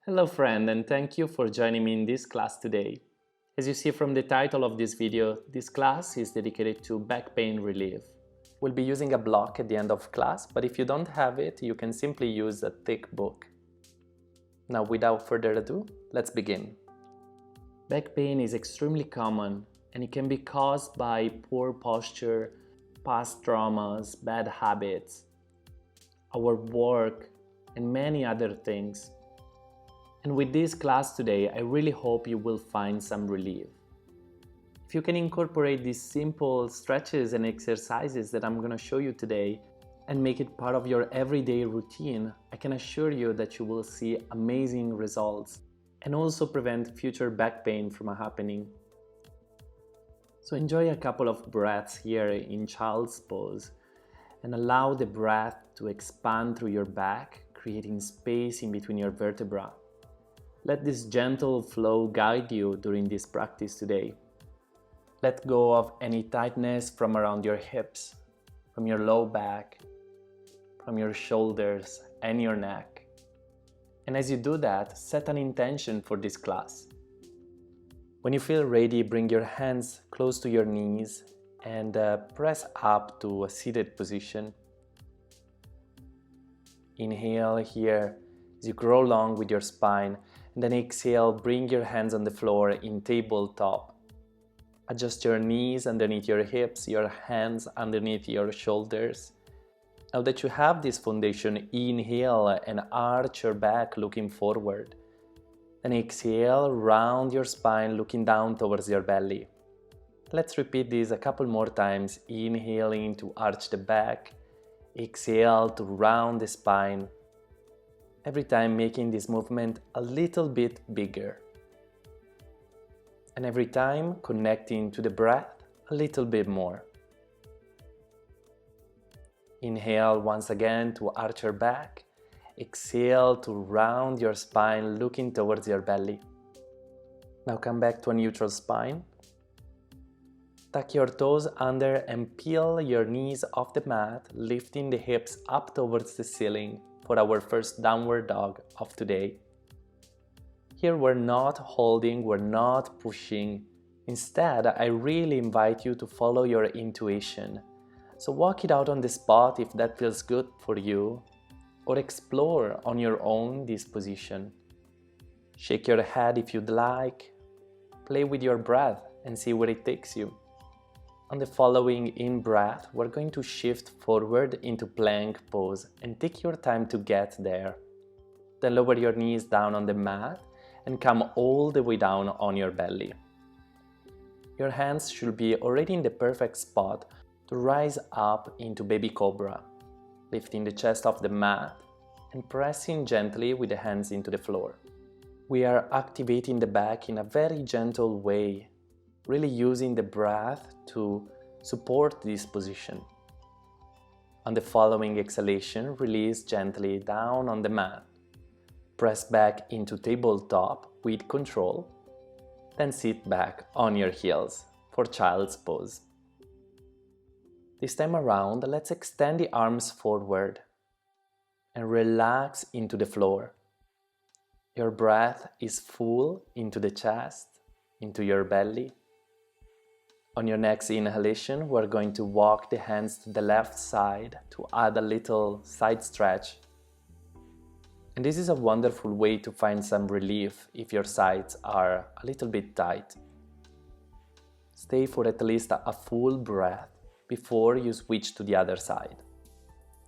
Hello friend, and thank you for joining me in this class today. As you see from the title of this video, this class is dedicated to back pain relief. We'll be using a block at the end of class, but if you don't have it, you can simply use a thick book. Now, without further ado, let's begin. Back pain is extremely common, and it can be caused by poor posture, past traumas, bad habits, our work, and many other things. And with this class today, I really hope you will find some relief. If you can incorporate these simple stretches and exercises that I'm going to show you today and make it part of your everyday routine, I can assure you that you will see amazing results and also prevent future back pain from happening. So enjoy a couple of breaths here in child's pose and allow the breath to expand through your back, creating space in between your vertebrae. Let this gentle flow guide you during this practice today. Let go of any tightness from around your hips, from your low back, from your shoulders and your neck. And as you do that, set an intention for this class. When you feel ready, bring your hands close to your knees and press up to a seated position. Inhale here as you grow long with your spine. And then exhale, bring your hands on the floor in tabletop. Adjust your knees underneath your hips, your hands underneath your shoulders. Now that you have this foundation, inhale and arch your back looking forward. Then exhale, round your spine looking down towards your belly. Let's repeat this a couple more times. Inhaling to arch the back. Exhale to round the spine. Every time making this movement a little bit bigger. And every time connecting to the breath a little bit more. Inhale once again to arch your back. Exhale to round your spine looking towards your belly. Now come back to a neutral spine. Tuck your toes under and peel your knees off the mat, lifting the hips up towards the ceiling for our first downward dog of today. Here we're not holding, we're not pushing. Instead, I really invite you to follow your intuition. So walk it out on the spot if that feels good for you, or explore on your own this position. Shake your head if you'd like. Play with your breath and see where it takes you. On the following in-breath, we're going to shift forward into plank pose and take your time to get there. Then lower your knees down on the mat and come all the way down on your belly. Your hands should be already in the perfect spot to rise up into baby cobra, lifting the chest off the mat and pressing gently with the hands into the floor. We are activating the back in a very gentle way, really using the breath to support this position. On the following exhalation, release gently down on the mat. Press back into tabletop with control, then sit back on your heels for child's pose. This time around, let's extend the arms forward and relax into the floor. Your breath is full into the chest, into your belly. On your next inhalation, we're going to walk the hands to the left side to add a little side stretch. And this is a wonderful way to find some relief if your sides are a little bit tight. Stay for at least a full breath before you switch to the other side.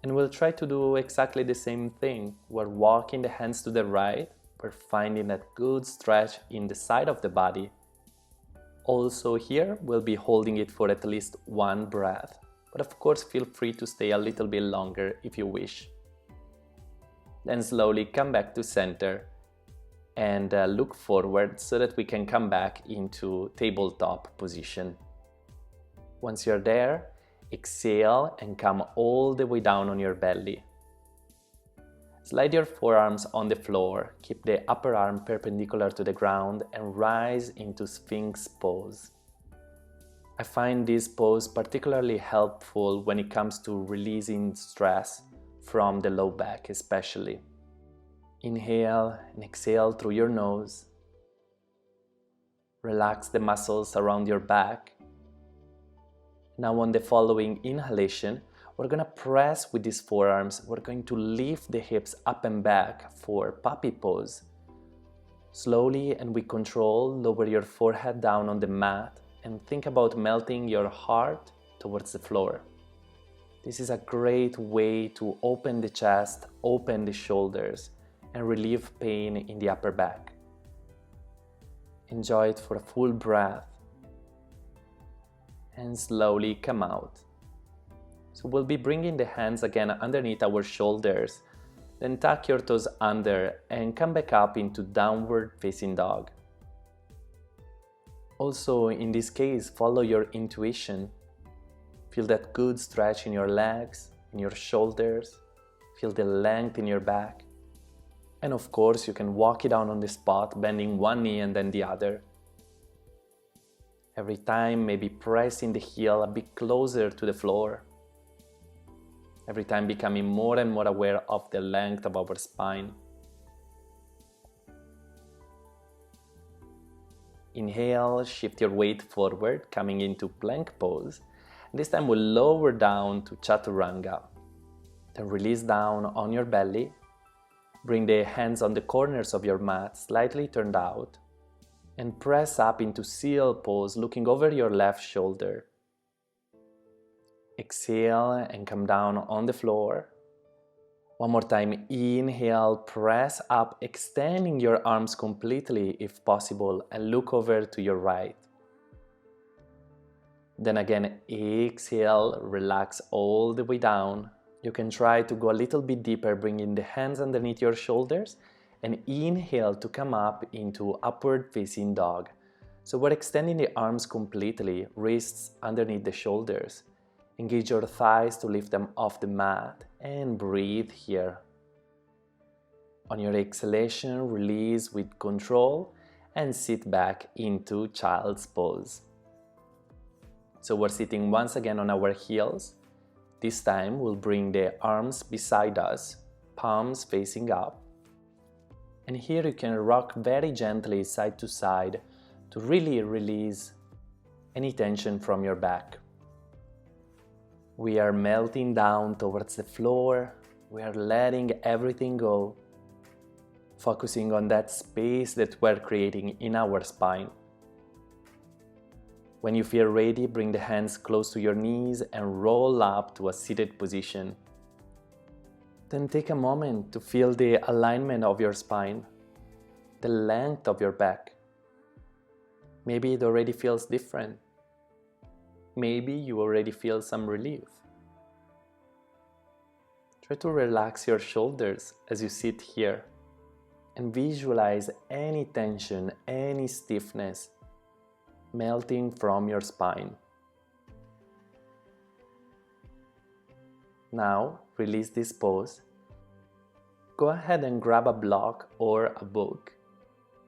And we'll try to do exactly the same thing. We're walking the hands to the right. We're finding that good stretch in the side of the body. Also here, we'll be holding it for at least one breath, but of course feel free to stay a little bit longer if you wish. Then slowly come back to center and look forward so that we can come back into tabletop position. Once you're there, exhale and come all the way down on your belly. Slide your forearms on the floor, keep the upper arm perpendicular to the ground and rise into Sphinx pose. I find this pose particularly helpful when it comes to releasing stress from the low back especially. Inhale and exhale through your nose. Relax the muscles around your back. Now on the following inhalation, we're going to press with these forearms. We're going to lift the hips up and back for puppy pose. Slowly and with control, lower your forehead down on the mat and think about melting your heart towards the floor. This is a great way to open the chest, open the shoulders, and relieve pain in the upper back. Enjoy it for a full breath and slowly come out. So we'll be bringing the hands again underneath our shoulders, then tuck your toes under and come back up into downward facing dog. Also, in this case, follow your intuition. Feel that good stretch in your legs, in your shoulders. Feel the length in your back. And of course, you can walk it down on the spot, bending one knee and then the other. Every time, maybe pressing the heel a bit closer to the floor. Every time becoming more and more aware of the length of our spine. Inhale, shift your weight forward, coming into plank pose. This time we'll lower down to chaturanga. Then release down on your belly. Bring the hands on the corners of your mat, slightly turned out. And press up into seal pose, looking over your left shoulder. Exhale and come down on the floor. One more time, inhale, press up, extending your arms completely if possible, and look over to your right. Then again, exhale, relax all the way down. You can try to go a little bit deeper, bringing the hands underneath your shoulders, and inhale to come up into upward facing dog. So we're extending the arms completely, wrists underneath the shoulders. Engage your thighs to lift them off the mat and breathe here. On your exhalation, release with control and sit back into child's pose. So we're sitting once again on our heels. This time we'll bring the arms beside us, palms facing up. And here you can rock very gently side to side to really release any tension from your back. We are melting down towards the floor. We are letting everything go, focusing on that space that we're creating in our spine. When you feel ready, bring the hands close to your knees and roll up to a seated position. Then take a moment to feel the alignment of your spine, the length of your back. Maybe it already feels different. Maybe you already feel some relief. Try to relax your shoulders as you sit here and visualize any tension, any stiffness melting from your spine. Now, release this pose. Go ahead and grab a block or a book,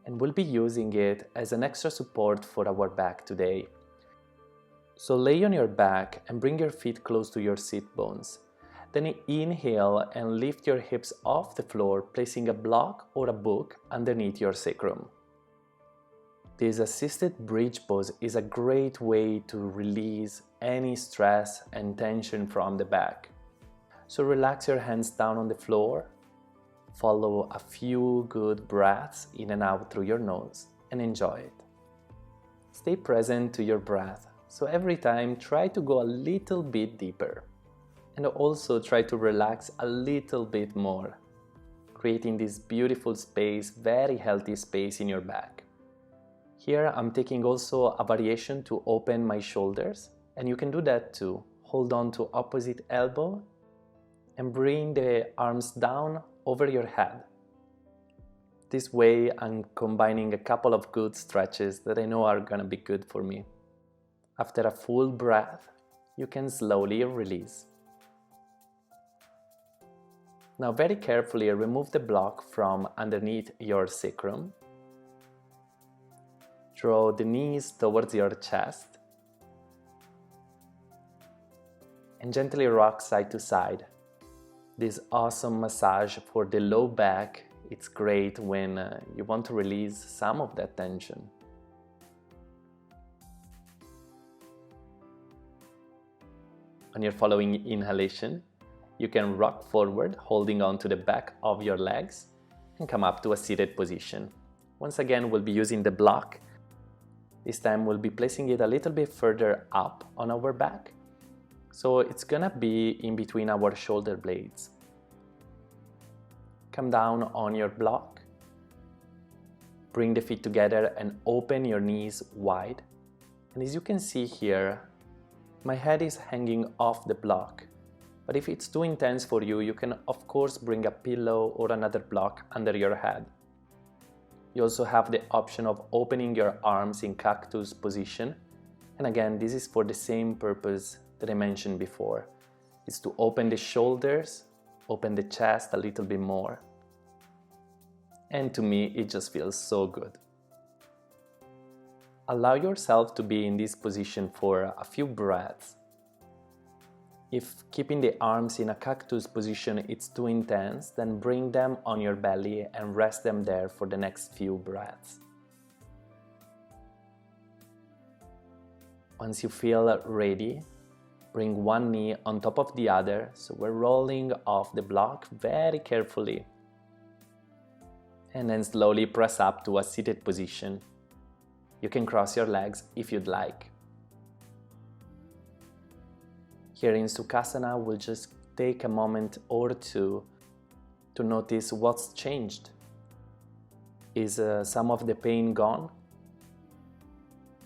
and we'll be using it as an extra support for our back today. So lay on your back and bring your feet close to your sit bones. Then inhale and lift your hips off the floor, placing a block or a book underneath your sacrum. This assisted bridge pose is a great way to release any stress and tension from the back. So relax your hands down on the floor, follow a few good breaths in and out through your nose, and enjoy it. Stay present to your breath. So every time, try to go a little bit deeper. And also try to relax a little bit more, creating this beautiful space, very healthy space in your back. Here I'm taking also a variation to open my shoulders, and you can do that too. Hold on to opposite elbow and bring the arms down over your head. This way I'm combining a couple of good stretches that I know are gonna be good for me. After a full breath, you can slowly release. Now very carefully remove the block from underneath your sacrum. Draw the knees towards your chest. And gently rock side to side. This awesome massage for the low back It's great when you want to release some of that tension. On your following inhalation, you can rock forward, holding on to the back of your legs, and come up to a seated position. Once again, we'll be using the block. This time we'll be placing it a little bit further up on our back, so it's gonna be in between our shoulder blades. Come down on your block, bring the feet together and open your knees wide. And as you can see here, my head is hanging off the block, but if it's too intense for you, you can of course bring a pillow or another block under your head. You also have the option of opening your arms in cactus position, and again, this is for the same purpose that I mentioned before. It's to open the shoulders, open the chest a little bit more. And to me, it just feels so good. Allow yourself to be in this position for a few breaths. If keeping the arms in a cactus position it's too intense, then bring them on your belly and rest them there for the next few breaths. Once you feel ready, bring one knee on top of the other, so we're rolling off the block very carefully. And then slowly press up to a seated position. You can cross your legs if you'd like. Here in Sukhasana, we'll just take a moment or two to notice what's changed. Is some of the pain gone?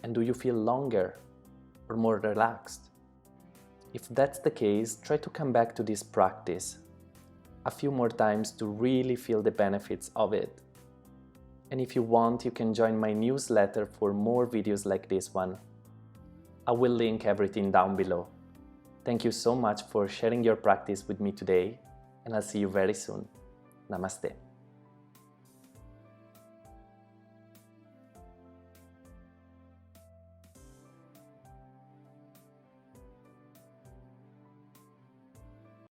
And do you feel longer or more relaxed? If that's the case, try to come back to this practice a few more times to really feel the benefits of it. And if you want, you can join my newsletter for more videos like this one. I will link everything down below. Thank you so much for sharing your practice with me today, and I'll see you very soon. Namaste.